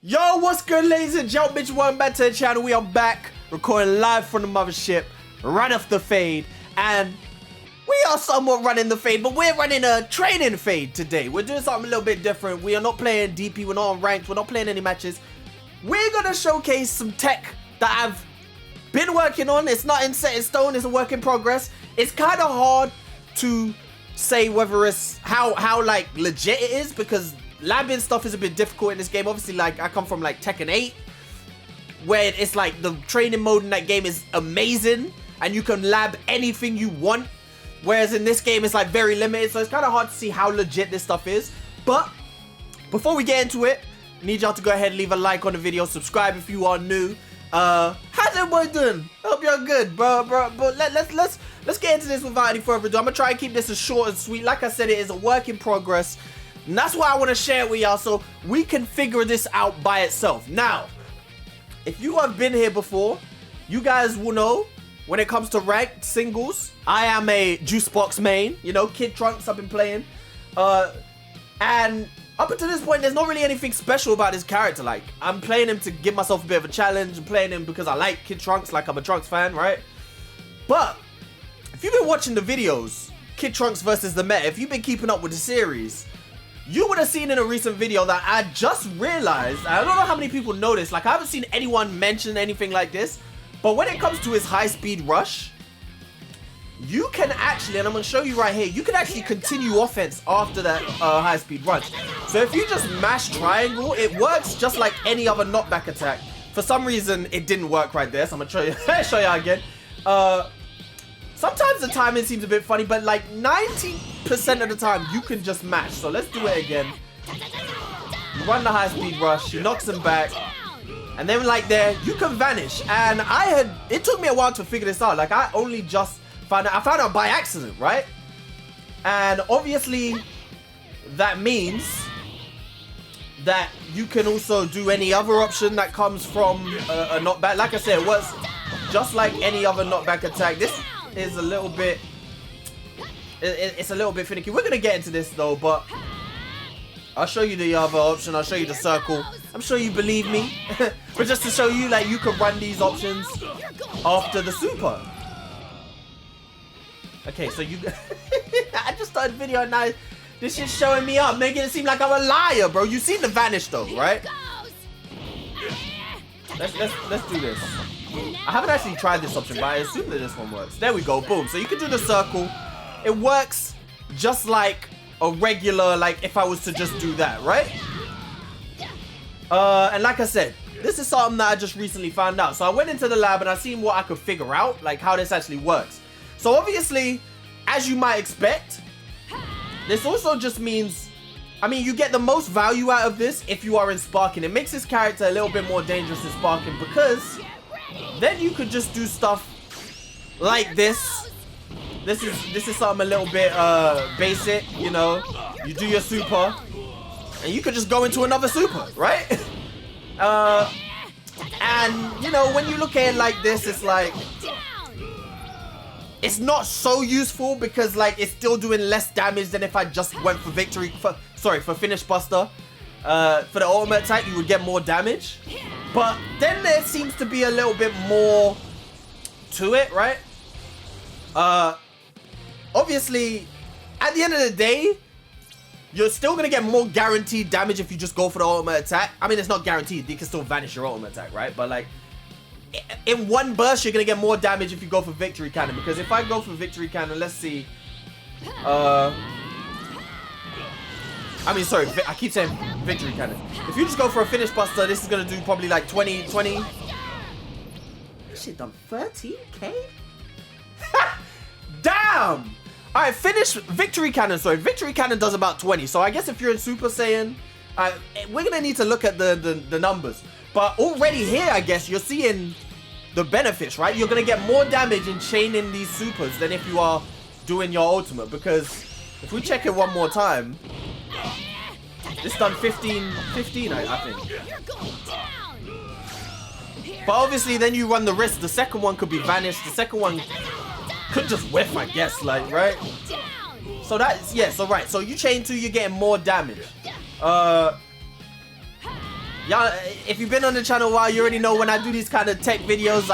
Yo, what's good, ladies and gentlemen? Welcome back to the channel. We are back recording live from the mothership, right off the fade, and we are somewhat running the fade, but we're running a training fade today. We're doing something a little bit different. We are not playing DP, we're not on ranked, we're not playing any matches. We're gonna showcase some tech that I've been working on. It's not in set in stone, it's a work in progress. It's kind of hard to say whether it's how like legit it is, because labbing stuff is a bit difficult in this game. Obviously, like, I come from like Tekken 8, where it's like the training mode in that game is amazing and you can lab anything you want, whereas in this game it's like very limited, so it's kind of hard to see how legit this stuff is. But before we get into it, I need y'all to go ahead and leave a like on the video, subscribe if you are new. How's everybody doing? Hope y'all good, bro. But let's get into this without any further ado. I'm gonna try and keep this as short and sweet. Like I said, it is a work in progress. And that's why I want to share it with y'all, so we can figure this out by itself. Now, if you have been here before, you guys will know when it comes to ranked singles, I am a JUICEBOX main. You know, Kid Trunks I've been playing. And up until this point, there's not really anything special about this character. Like, I'm playing him to give myself a bit of a challenge. I'm playing him because I like Kid Trunks, like I'm a Trunks fan, right? But if you've been watching the videos, Kid Trunks versus the Meta, if you've been keeping up with the series, you would have seen in a recent video that I just realized, I don't know how many people noticed, like I haven't seen anyone mention anything like this, but when it comes to his high speed rush, you can actually, and I'm going to show you right here, you can actually continue offense after that high speed rush. So if you just mash triangle, it works just like any other knockback attack. For some reason, it didn't work right there, so I'm going to show you again. Sometimes the timing seems a bit funny, but like 90% of the time, you can just mash. So let's do it again. You run the high speed rush, he knocks him back, and then like there, you can vanish. And it took me a while to figure this out. Like I only just found out by accident, right? And obviously, that means that you can also do any other option that comes from a knockback. Like I said, it works just like any other knockback attack. This is a little bit, it's a little bit finicky. We're gonna get into this though, but I'll show you the other option. I'll show you the circle. I'm sure you believe me, but just to show you, like, you can run these options after the super. Okay, so you I just started the video and now this shit's showing me up, making it seem like I'm a liar, bro. You seen the vanish though, right? Let's do this. I haven't actually tried this option, but I assume that this one works. There we go, boom. So you can do the circle. It works just like a regular, like if I was to just do that, right? And like I said, this is something that I just recently found out. So I went into the lab and I seen what I could figure out, like how this actually works. So obviously, as you might expect, this also just means, I mean, you get the most value out of this if you are in sparking. It makes this character a little bit more dangerous in sparking, because then you could just do stuff like this. This is something a little bit basic, you know. You do your super, and you could just go into another super, right? And you know, when you look at it like this, it's like, it's not so useful because like it's still doing less damage than if I just went for for finish buster. For the ultimate attack, you would get more damage, but then there seems to be a little bit more to it, right? Obviously, at the end of the day, you're still gonna get more guaranteed damage if you just go for the ultimate attack. I mean, it's not guaranteed, you can still vanish your ultimate attack, right? But like, in one burst, you're gonna get more damage if you go for victory cannon, because if I go for victory cannon, let's see, I mean, sorry, I keep saying victory cannon. If you just go for a finish buster, this is gonna do probably like 20. This shit done 13k? Damn! Alright, victory cannon, sorry. Victory cannon does about 20. So I guess if you're in Super Saiyan, we're gonna need to look at the numbers. But already here, I guess, you're seeing the benefits, right? You're gonna get more damage in chaining these supers than if you are doing your ultimate, because if we check it one more time, this done 15, I think. But obviously, then you run the risk. The second one could be vanished. The second one could just whiff, I guess, like, right? So that's, yeah, so right. So you chain 2, you're getting more damage. Y'all, if you've been on the channel a while, you already know when I do these kind of tech videos,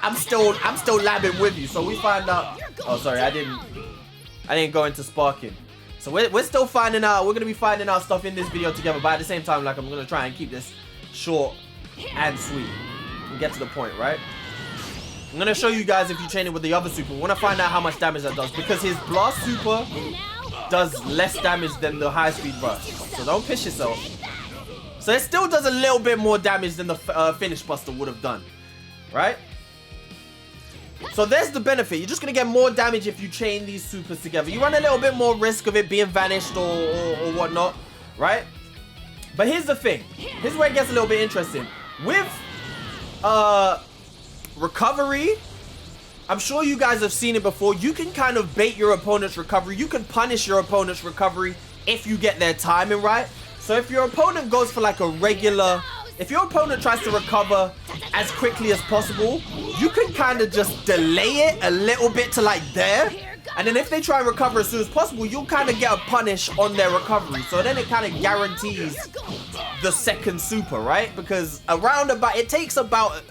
I'm still labbing with you. So we find out. Oh, sorry, I didn't go into sparking. So we're still finding out. We're gonna be finding out stuff in this video together. But at the same time, like, I'm gonna try and keep this short and sweet and get to the point, right? I'm gonna show you guys if you train it with the other super. We wanna find out how much damage that does because his blast super does less damage than the high speed burst. So don't piss yourself. So it still does a little bit more damage than the finish buster would have done, right? So there's the benefit. You're just going to get more damage if you chain these supers together. You run a little bit more risk of it being vanished or whatnot, right? But here's the thing. Here's where it gets a little bit interesting. With recovery, I'm sure you guys have seen it before. You can kind of bait your opponent's recovery. You can punish your opponent's recovery if you get their timing right. So if your opponent goes for like a regular, if your opponent tries to recover as quickly as possible, you can kind of just delay it a little bit to like there. And then if they try and recover as soon as possible, you'll kind of get a punish on their recovery. So then it kind of guarantees the second super, right? Because around about, it takes about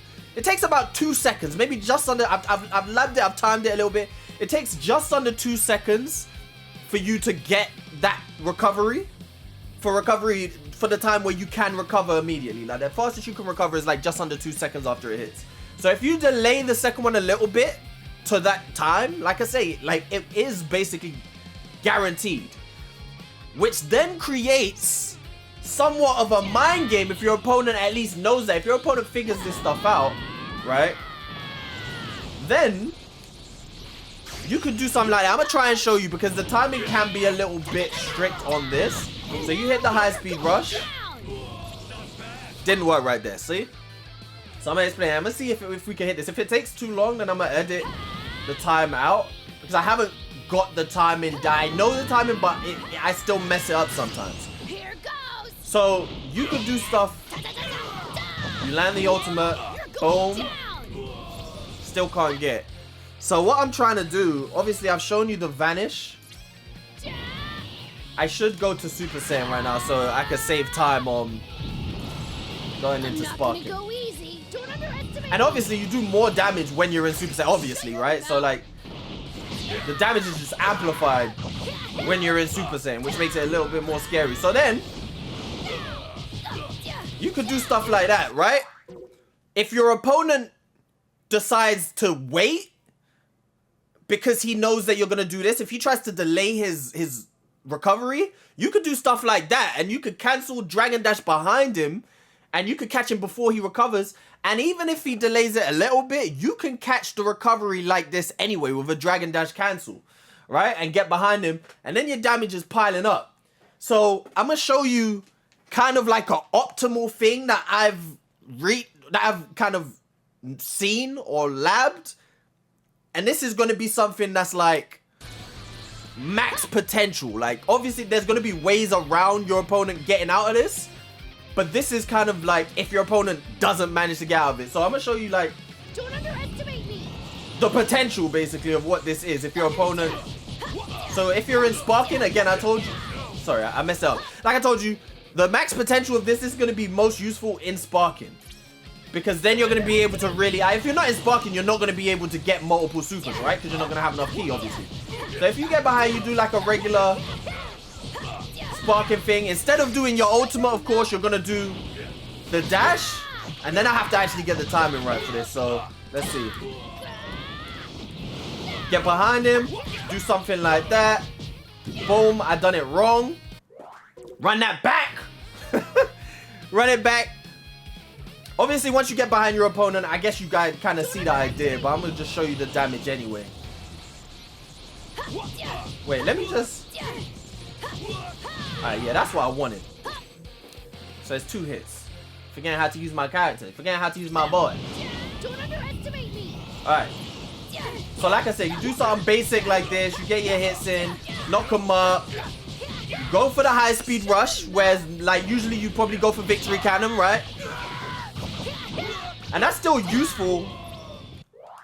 2 seconds, maybe just under, I've labbed it, I've timed it a little bit. It takes just under 2 seconds for you to get that recovery. For the time where you can recover immediately. Like the fastest you can recover is like just under 2 seconds after it hits. So if you delay the second one a little bit to that time, like I say, like it is basically guaranteed. Which then creates somewhat of a mind game if your opponent at least knows that. If your opponent figures this stuff out, right? Then you could do something like that. I'm gonna try and show you because the timing can be a little bit strict on this. So you hit the high speed rush. Didn't work right there, see? So I'm gonna explain. I'm gonna see if we can hit this. If it takes too long, then I'm gonna edit the time out. Because I haven't got the timing down. I know the timing, but I still mess it up sometimes. So you could do stuff. You land the ultimate. Boom. Still can't get. So what I'm trying to do, obviously I've shown you the vanish. I should go to Super Saiyan right now so I can save time on going into sparking. And obviously you do more damage when you're in Super Saiyan, obviously, right? So like, the damage is just amplified when you're in Super Saiyan, which makes it a little bit more scary. So then, you could do stuff like that, right? If your opponent decides to wait, because he knows that you're going to do this, if he tries to delay his recovery, you could do stuff like that, and you could cancel Dragon Dash behind him, and you could catch him before he recovers. And even if he delays it a little bit, you can catch the recovery like this anyway with a Dragon Dash cancel, right? And get behind him, and then your damage is piling up. So I'm gonna show you kind of like an optimal thing that I've kind of seen or labbed, and this is gonna be something that's like max potential. Like obviously there's gonna be ways around your opponent getting out of this, but this is kind of like if your opponent doesn't manage to get out of it. So I'm gonna show you like don't underestimate me, the potential basically of what this is if your opponent. So if you're in sparking, again, I told you, sorry, I messed up. Like I told you, the max potential of this is gonna be most useful in sparking, because then you're gonna be able to really, if you're not in sparking, you're not gonna be able to get multiple supers, right? Because you're not gonna have enough ki, obviously. So if you get behind, you do like a regular sparking thing. Instead of doing your ultimate, of course, you're gonna do the dash, and then I have to actually get the timing right for this. So let's see. Get behind him, do something like that. Boom, I done it wrong. Run that back. Run it back. Obviously, once you get behind your opponent, I guess you guys kind of see the idea, but I'm gonna just show you the damage anyway. Wait, let me just... Alright, yeah, that's what I wanted. So it's 2 hits. Forgetting how to use my character. Forgetting how to use my boy. Alright. So like I said, you do something basic like this. You get your hits in. Knock them up. You go for the high speed rush. Whereas, like, usually you probably go for victory cannon, right? And that's still useful.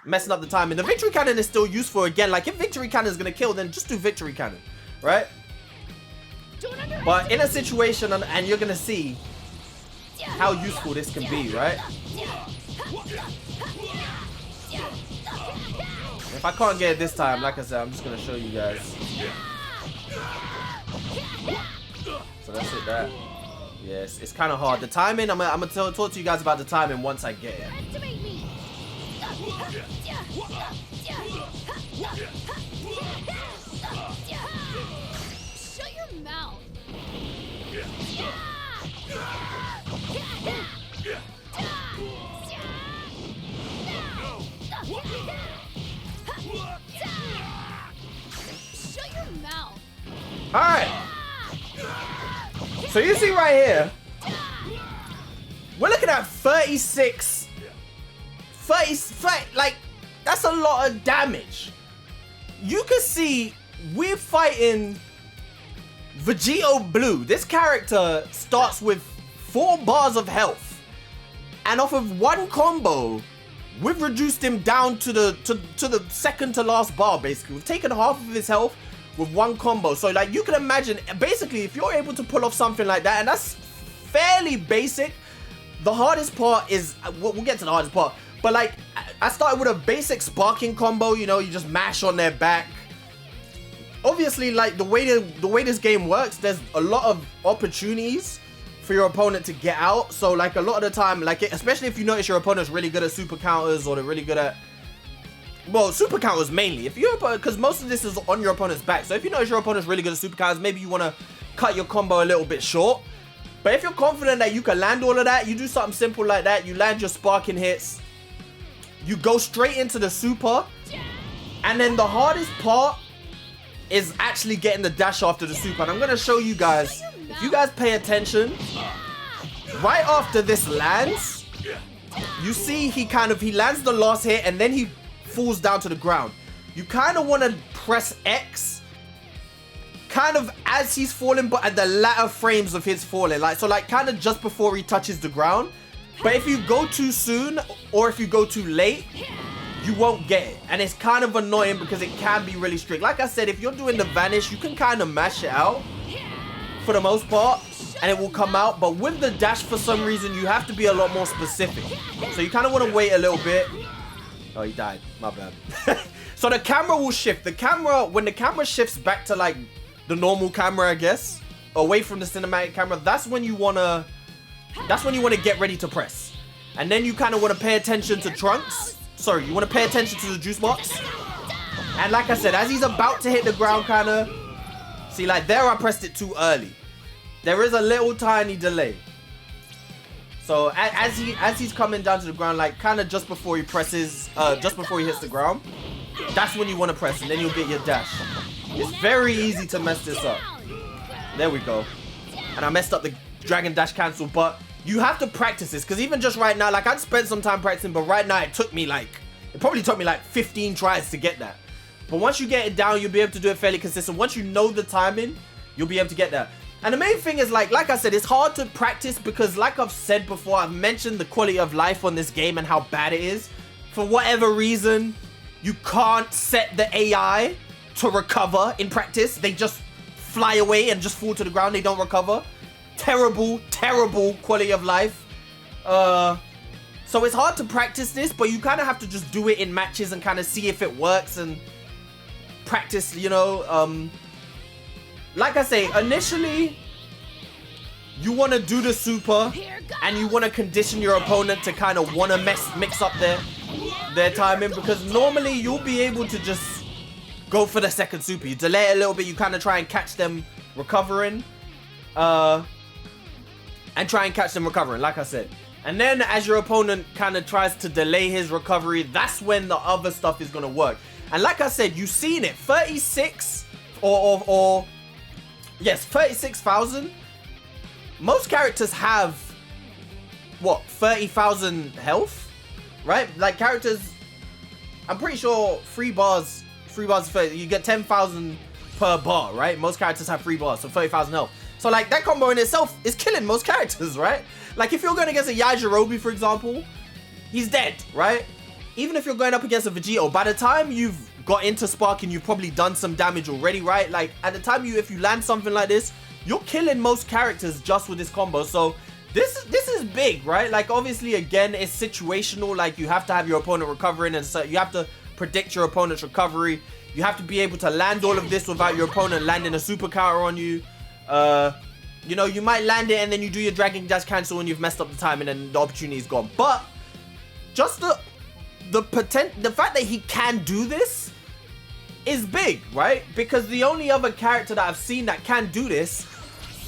Messing up the timing. The victory cannon is still useful again. Like if victory cannon is gonna kill, then just do victory cannon, right? But in a situation, and you're gonna see, how useful this can be, right? If I can't get it this time, like I said, I'm just gonna show you guys. So that's it, that. Yes, it's kind of hard. The timing, I'm gonna talk to you guys about the timing once I get it. Shut your mouth. Shut your mouth. All right. So you see right here, we're looking at 36. 30, like, that's a lot of damage. You can see we're fighting Vegito Blue. This character starts with 4 bars of health, and off of 1 combo, we've reduced him down to the second to last bar. Basically, we've taken half of his health with 1 combo. So like, you can imagine, basically, if you're able to pull off something like that, and that's fairly basic. The hardest part is, we'll get to the hardest part, but like, I started with a basic sparking combo. You know, you just mash on their back. Obviously, like, the way this game works, there's a lot of opportunities for your opponent to get out. So like, a lot of the time, like, especially if you notice your opponent's really good at super counters, or they're really good at, well, super counters mainly. If you're, because most of this is on your opponent's back. So if you notice your opponent's really good at super counters, maybe you want to cut your combo a little bit short. But if you're confident that you can land all of that, you do something simple like that. You land your sparking hits. You go straight into the super. And then the hardest part is actually getting the dash after the super. And I'm going to show you guys, if you guys pay attention, right after this lands, you see he lands the last hit and then he falls down to the ground. You kind of want to press X kind of as he's falling, but at the latter frames of his falling, like, so like kind of just before he touches the ground. But if you go too soon or if you go too late, you won't get it, and it's kind of annoying because it can be really strict. Like I said, if you're doing the vanish, you can kind of mash it out for the most part and it will come out. But with the dash, for some reason, you have to be a lot more specific, so you kind of want to wait a little bit. Oh, he died, my bad. So the camera will shift. The camera, when the camera shifts back to like the normal camera, I guess, away from the cinematic camera, that's when you wanna get ready to press. And then you kind of want to pay attention to Trunks. Sorry, you want to pay attention to the juice box. And like I said, as he's about to hit the ground, kind of, see, like there I pressed it too early. There is a little tiny delay. So as he's coming down to the ground, like kind of just before he presses, just before he hits the ground, that's when you want to press, and then you'll get your dash. It's very easy to mess this up. There we go. And I messed up the Dragon Dash cancel, but you have to practice this, because even just right now, like, I'd spent some time practicing, but right now it probably took me like 15 tries to get that. But once you get it down, you'll be able to do it fairly consistent. Once you know the timing, you'll be able to get that. And the main thing is, like I said, it's hard to practice because, like I've said before, I've mentioned the quality of life on this game and how bad it is. For whatever reason, you can't set the AI to recover in practice. They just fly away and just fall to the ground. They don't recover. Terrible, terrible quality of life. So it's hard to practice this, but you kind of have to just do it in matches and kind of see if it works and practice, you know. Like I say, initially, you want to do the super and you want to condition your opponent to kind of want to mix up their timing, because normally you'll be able to just go for the second super. You delay it a little bit, you kind of try and catch them recovering. And try and catch them recovering, like I said. And then as your opponent kind of tries to delay his recovery, that's when the other stuff is going to work. And like I said, you've seen it. 36 yes, 36,000. Most characters have, what, 30,000 health, right? Like characters, I'm pretty sure 3 bars of 30, you get 10,000 per bar, right? Most characters have 3 bars, so 30,000 health. So like that combo in itself is killing most characters, right? Like if you're going against a Yajirobe, for example, he's dead, right? Even if you're going up against a Vegito, by the time you've got into sparking, you've probably done some damage already, right? Like at the time if you land something like this, you're killing most characters just with this combo. So this is big, right? Like, obviously, again, it's situational. Like, you have to have your opponent recovering, and so you have to predict your opponent's recovery. You have to be able to land all of this without your opponent landing a super counter on you. You know, you might land it and then you do your Dragon Dash cancel and you've messed up the time and then the opportunity is gone. But just the fact that he can do this is big, right? Because the only other character that I've seen that can do this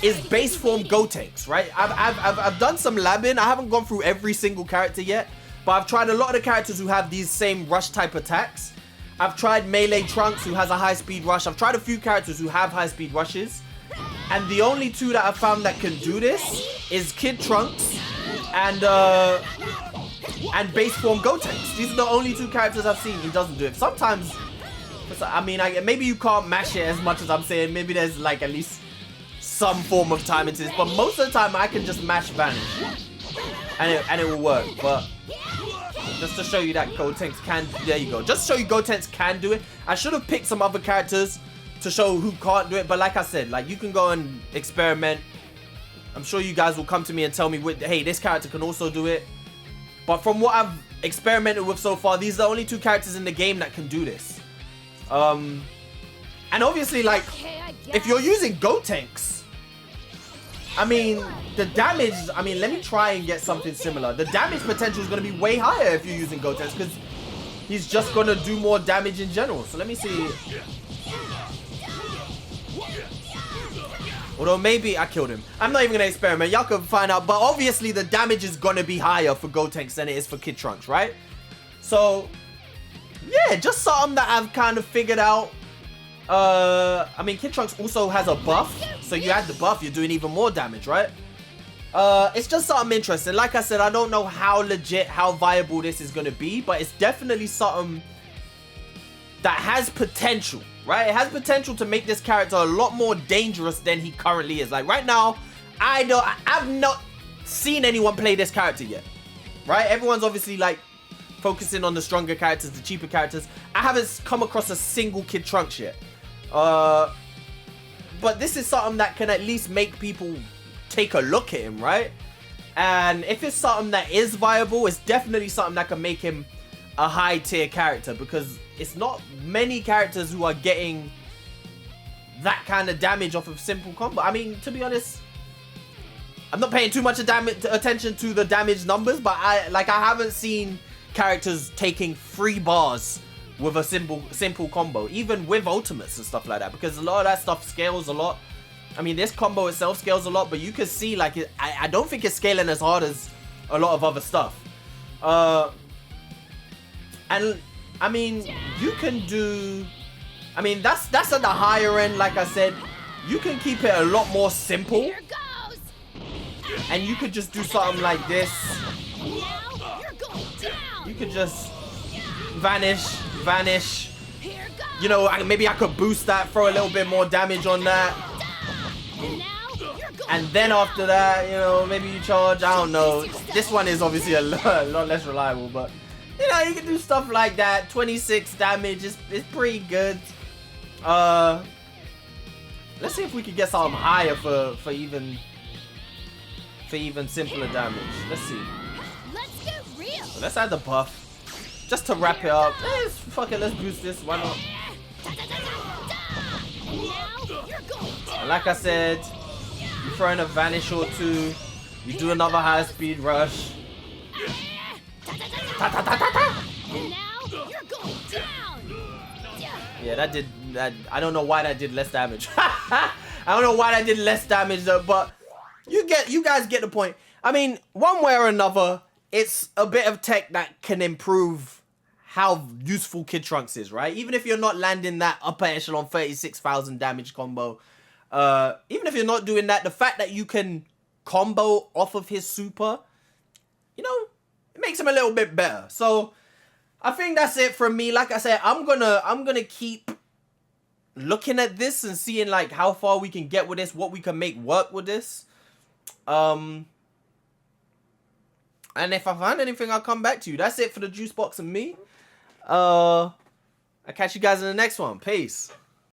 is base form Gotenks, right? I've done some labbing. I haven't gone through every single character yet, but I've tried a lot of the characters who have these same rush type attacks. I've tried Melee Trunks, who has a high speed rush. I've tried a few characters who have high speed rushes. And the only two that I've found that can do this is Kid Trunks and base form Gotenks. These are the only two characters I've seen who doesn't do it. Sometimes, I mean, maybe you can't mash it as much as I'm saying. Maybe there's like at least some form of time into this. But most of the time, I can just mash Vanish. And it will work. But just to show you that Gotenks can, there you go. Just to show you Gotenks can do it. I should have picked some other characters to show who can't do it, but like I said, like, you can go and experiment. I'm sure you guys will come to me and tell me, hey, this character can also do it. But from what I've experimented with so far, these are the only two characters in the game that can do this. And obviously, like, if you're using Gotenks, I mean, the damage, I mean, let me try and get something similar. The damage potential is going to be way higher if you're using Gotenks, because he's just going to do more damage in general. So let me see. Although maybe I killed him. I'm not even gonna experiment. Y'all can find out. But obviously the damage is gonna be higher for Gotenks than it is for Kid Trunks, right? So yeah, just something that I've kind of figured out. I mean, Kid Trunks also has a buff, so you add the buff, you're doing even more damage, right? It's just something interesting. Like I said, I don't know how legit, how viable this is gonna be, but it's definitely something that has potential. Right, it has potential to make this character a lot more dangerous than he currently is. Like right now, I've not seen anyone play this character yet. Right, everyone's obviously like focusing on the stronger characters, the cheaper characters. I haven't come across a single Kid Trunks yet. But this is something that can at least make people take a look at him, right? And if it's something that is viable, it's definitely something that can make him a high tier character, because it's not many characters who are getting that kind of damage off of simple combo. I mean, to be honest, I'm not paying too much attention to the damage numbers, but I haven't seen characters taking 3 bars with a simple combo, even with ultimates and stuff like that, because a lot of that stuff scales a lot. I mean, this combo itself scales a lot, but you can see, like, I don't think it's scaling as hard as a lot of other stuff. And I mean, you can do, I mean, that's at the higher end. Like I said, you can keep it a lot more simple. Here goes. And you could just do something like this. Now you're going down. You could just vanish. Here goes. You know, maybe I could boost that, throw a little bit more damage on that. And now you're going And then after that, you know, maybe you charge. I don't know. This one is obviously a lot less reliable, but you know, you can do stuff like that. 26 damage is pretty good. Let's see if we can get something higher for even simpler damage. Let's see. Let's get real. Let's add the buff just to wrap it up. Fuck it, let's boost this. Why not? And now you're going down. And like I said, you throw in a vanish or two. You do another high speed rush. And now you're going down. Yeah, that did that. I don't know why that did less damage. I don't know why that did less damage though, but you guys get the point. I mean, one way or another, it's a bit of tech that can improve how useful Kid Trunks is, right? Even if you're not landing that upper echelon 36,000 damage combo, even if you're not doing that, the fact that you can combo off of his super, you know, it makes him a little bit better. So I think that's it from me. Like I said, I'm gonna keep looking at this and seeing like how far we can get with this, what we can make work with this. And if I find anything, I'll come back to you. That's it for the juice box and me. I'll catch you guys in the next one. Peace.